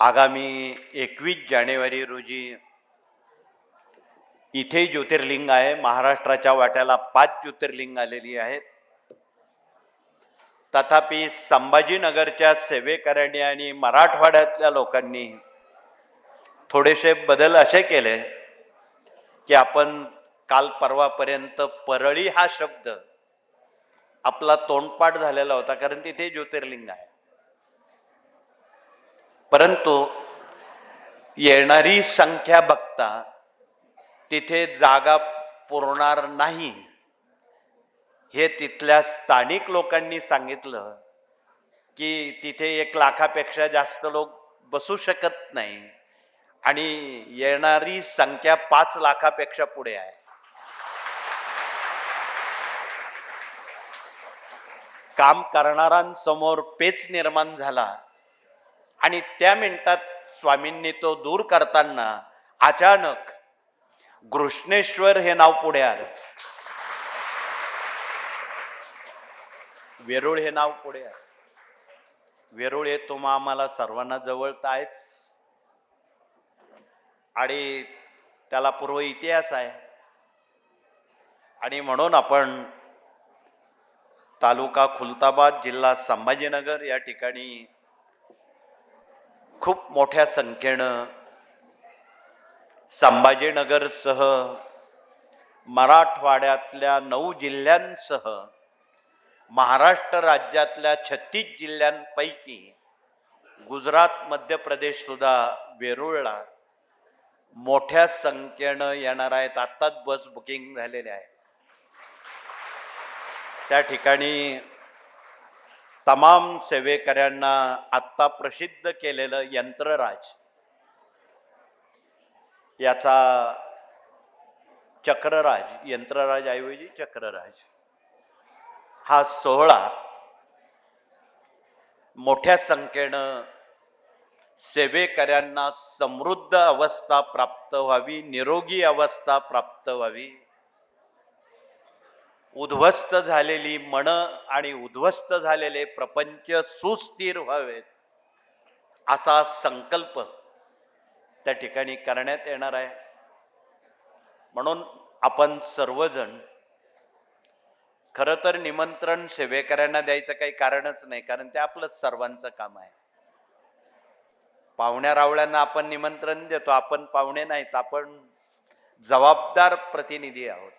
आगामी 21 जानेवारी रोजी इथे ज्योतिर्लिंग आहे. महाराष्ट्राच्या वाट्याला 5 ज्योतिर्लिंग आलेली आहेत. तथापि संभाजीनगरच्या सेवेकऱ्यांनी आणि मराठवाड्यातल्या लोकांनी थोडेसे बदल असे केले की आपण काल परवापर्यंत परळी हा शब्द आपला तोंडपाठ झालेला होता, कारण तिथे ज्योतिर्लिंग आहे. परंतु येणारी संख्या बघता तिथे जागा पुरणार नाही हे तिथल्या स्थानिक लोकांनी सांगितलं की तिथे 1 लाखापेक्षा जास्त लोक बसू शकत नाही आणि येणारी संख्या 5 लाखापेक्षा पुढे आहे. काम करणाऱ्यांसमोर पेच निर्माण झाला आणि त्या मिनिटात स्वामींनी तो दूर करताना अचानक घृष्णेश्वर हे नाव पुढे आलं. वेरूळ हे नाव पुढे आलं. वेरूळ हे तुम्हा आम्हाला सर्वांना जवळत आहेच आणि त्याला पूर्व इतिहास आहे. आणि म्हणून आपण तालुका खुलताबाद, जिल्हा संभाजीनगर या ठिकाणी खूप मोठ्या संख्येनं संभाजीनगरसह मराठवाड्यातल्या 9 जिल्ह्यांसह महाराष्ट्र राज्यातल्या 36 जिल्ह्यांपैकी गुजरात, मध्य प्रदेश सुद्धा वेरूळला मोठ्या संख्येनं येणार आहेत. आत्ताच बस बुकिंग झालेले आहे. त्या ठिकाणी तमाम सेवेकऱ्यांना आत्ता प्रसिद्ध केलेलं यंत्रराज याचा चक्रराज, यंत्रराज ऐवजी चक्रराज हा सोहळा मोठ्या संख्येनं सेवेकऱ्यांना समृद्ध अवस्था प्राप्त व्हावी, निरोगी अवस्था प्राप्त व्हावी, उद्ध्वस्त झालेली मन आणि उद्ध्वस्त झालेले प्रपंच सुस्थिर व्हावेत असा संकल्प त्या ठिकाणी करण्यात येणार आहे. म्हणून आपण सर्वजण खरं तर निमंत्रण सेवेकऱ्यांना द्यायचं काही कारणच नाही, कारण ते आपलंच सर्वांचं काम आहे. पाहुण्या रावळ्यांना आपण निमंत्रण देतो, आपण पाहुणे नाहीत, आपण जबाबदार प्रतिनिधी आहोत.